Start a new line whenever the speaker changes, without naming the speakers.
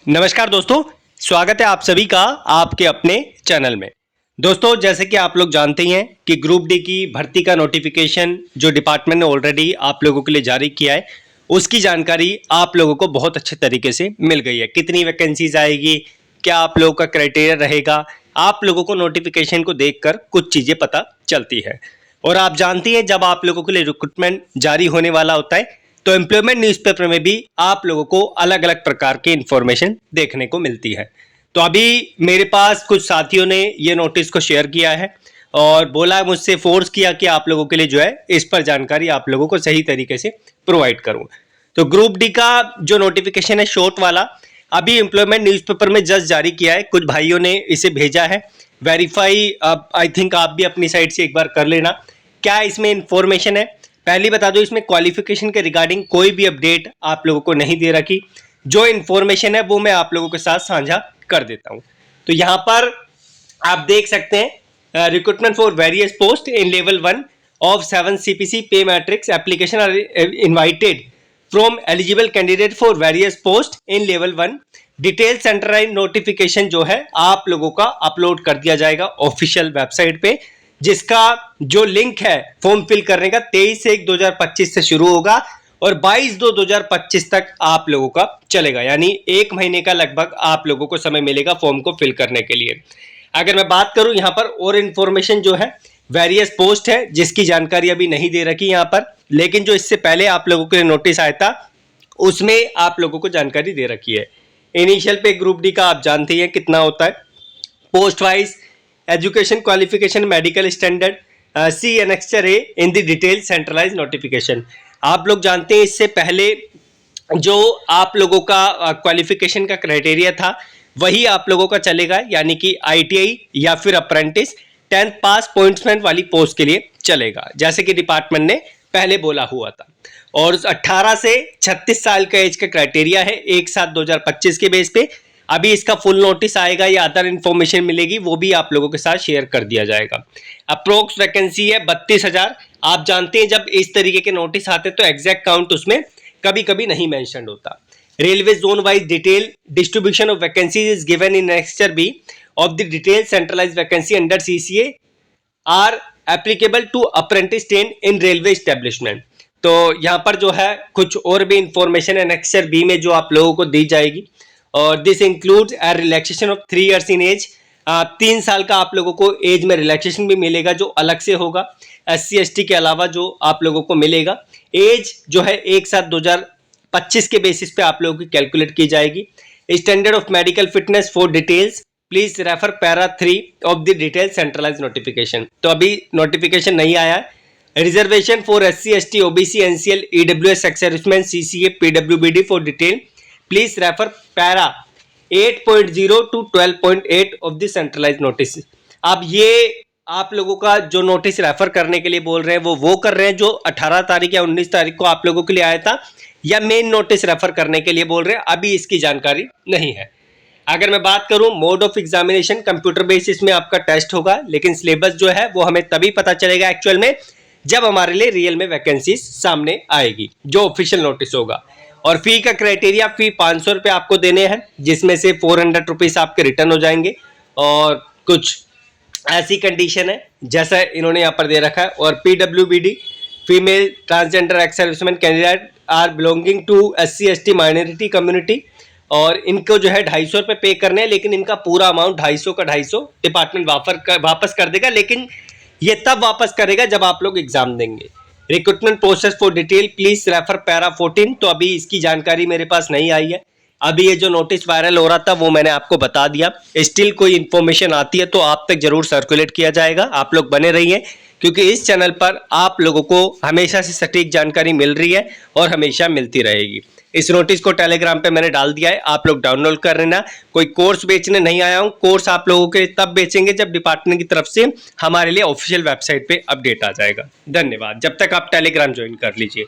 नमस्कार दोस्तों, स्वागत है आप सभी का आपके अपने चैनल में। दोस्तों, जैसे कि आप लोग जानते ही हैं कि ग्रुप डी की भर्ती का नोटिफिकेशन जो डिपार्टमेंट ने ऑलरेडी आप लोगों के लिए जारी किया है, उसकी जानकारी आप लोगों को बहुत अच्छे तरीके से मिल गई है। कितनी वैकेंसीज आएगी, क्या आप लोगों का क्राइटेरिया रहेगा, आप लोगों को नोटिफिकेशन को देखकर कुछ चीज़ें पता चलती है। और आप जानती हैं, जब आप लोगों के लिए रिक्रूटमेंट जारी होने वाला होता है तो एम्प्लॉयमेंट न्यूज़पेपर में भी आप लोगों को अलग अलग प्रकार की इंफॉर्मेशन देखने को मिलती है। तो अभी मेरे पास कुछ साथियों ने ये नोटिस को शेयर किया है और बोला, मुझसे फोर्स किया कि आप लोगों के लिए जो है इस पर जानकारी आप लोगों को सही तरीके से प्रोवाइड करूं। तो ग्रुप डी का जो नोटिफिकेशन है शॉर्ट वाला, अभी एम्प्लॉयमेंट न्यूज़पेपर में जस्ट जारी किया है। कुछ भाइयों ने इसे भेजा है, वेरीफाई आई थिंक आप भी अपनी साइड से एक बार कर लेना क्या इसमें इंफॉर्मेशन है। पहले बता दो, इसमें क्वालिफिकेशन के रिगार्डिंग कोई भी अपडेट आप लोगों को नहीं दे रखी। जो इन्फॉर्मेशन है वो मैं आप लोगों के साथ साझा कर देता हूं। तो यहां पर आप देख सकते हैं, recruitment for various post in level 1 of 7 CPC pay matrix application are invited from eligible candidate for various post in level 1। Detail centralise notification जो है आप लोगों का अपलोड कर दिया जाएगा ऑफिशियल वेबसाइट पे, जिसका जो लिंक है फॉर्म फिल करने का 23/1/2025 से शुरू होगा और 22/2/2025 तक आप लोगों का चलेगा। यानी एक महीने का लगभग आप लोगों को समय मिलेगा फॉर्म को फिल करने के लिए। अगर मैं बात करूं यहाँ पर और इन्फॉर्मेशन जो है, वेरियस पोस्ट है जिसकी जानकारी अभी नहीं दे रखी यहाँ पर, लेकिन जो इससे पहले आप लोगों के लिए नोटिस आया था उसमें आप लोगों को जानकारी दे रखी है। इनिशियल पे ग्रुप डी का आप जानते हैं कितना होता है, post wise education qualification medical standard, see annexure A in the detail centralise notification. आप लोग जानते हैं इससे पहले जो आप लोगों का क्वालिफिकेशन का क्राइटेरिया था वही आप लोगों का चलेगा, यानी कि ITI या फिर अप्रेंटिस 10th पास पॉइंट्समैन वाली पोस्ट के लिए चलेगा, जैसे कि डिपार्टमेंट ने पहले बोला हुआ था। और 18 से 36 साल का एज का क्राइटेरिया है 1/7/2025 के बेस पे। अभी इसका फुल नोटिस आएगा या अदर इन्फॉर्मेशन मिलेगी वो भी आप लोगों के साथ शेयर कर दिया जाएगा। अप्रोक्स वैकेंसी है 32,000। आप जानते हैं जब इस तरीके के नोटिस आते तो एग्जैक्ट काउंट उसमें कभी कभी नहीं मेंशन होता। Railway zone wise detail distribution of vacancies is given in annexure B of the detail centralise vacancy under CCA are applicable to apprentice train in railway establishment. तो यहाँ पर जो है कुछ और भी इंफॉर्मेशन एनेक्चर बी में जो आप लोगों को दी जाएगी। और this includes a relaxation of 3 years in age. 3 साल का आप लोगों को एज में रिलैक्सेशन भी मिलेगा जो अलग से होगा SC ST के अलावा जो आप लोगों को मिलेगा। एज जो है 1/7/2025 के बेसिस पे आप लोगों की कैलकुलेट की जाएगी। Standard of medical fitness for details please refer para 3 of the detail centralise notification. तो अभी नोटिफिकेशन नहीं आया है। Reservation for SC ST OBC NCL EWS ex serviceman CCA PWBD for detail please refer para 8.0 to 12.8 of the centralise notice. अब ये आप लोगों का जो नोटिस रेफर करने के लिए बोल रहे हैं वो कर रहे हैं जो 18 तारीख या 19 तारीख को आप लोगों के लिए आया था, या मेन नोटिस रेफर करने के लिए बोल रहे हैं, अभी इसकी जानकारी नहीं है। अगर मैं बात करूं mode of examination, computer basis में आपका टेस्ट होगा, लेकिन सिलेबस जो है वो हमें तभी पता चलेगा एक्चुअल में जब हमारे लिए रियल में वैकेंसी सामने आएगी, जो ऑफिशियल नोटिस होगा। और फी का क्राइटेरिया, फी 500 रुपये आपको देने हैं, जिसमें से 400 रुपीज़ आपके रिटर्न हो जाएंगे। और कुछ ऐसी कंडीशन है जैसा इन्होंने यहाँ पर दे रखा है। और PWBD female transgender ex serviceman candidate are belonging to SC ST minority community, और इनको जो है 250 रुपये पे करने हैं, लेकिन इनका पूरा अमाउंट 250 का 250 डिपार्टमेंट वापस कर देगा, लेकिन ये तब वापस करेगा जब आप लोग एग्जाम देंगे। Recruitment process for detail please refer para 14। तो अभी इसकी जानकारी मेरे पास नहीं आई है। अभी ये जो नोटिस वायरल हो रहा था वो मैंने आपको बता दिया। स्टिल कोई इन्फॉर्मेशन आती है तो आप तक जरूर सर्कुलेट किया जाएगा। आप लोग बने रहिए, क्योंकि इस चैनल पर आप लोगों को हमेशा से सटीक जानकारी मिल रही है और हमेशा मिलती रहेगी। इस नोटिस को टेलीग्राम पे मैंने डाल दिया है, आप लोग डाउनलोड कर लेना। कोई कोर्स बेचने नहीं आया हूँ, कोर्स आप लोगों के तब बेचेंगे जब डिपार्टमेंट की तरफ से हमारे लिए ऑफिशियल वेबसाइट पे अपडेट आ जाएगा। धन्यवाद। जब तक आप टेलीग्राम ज्वाइन कर लीजिए।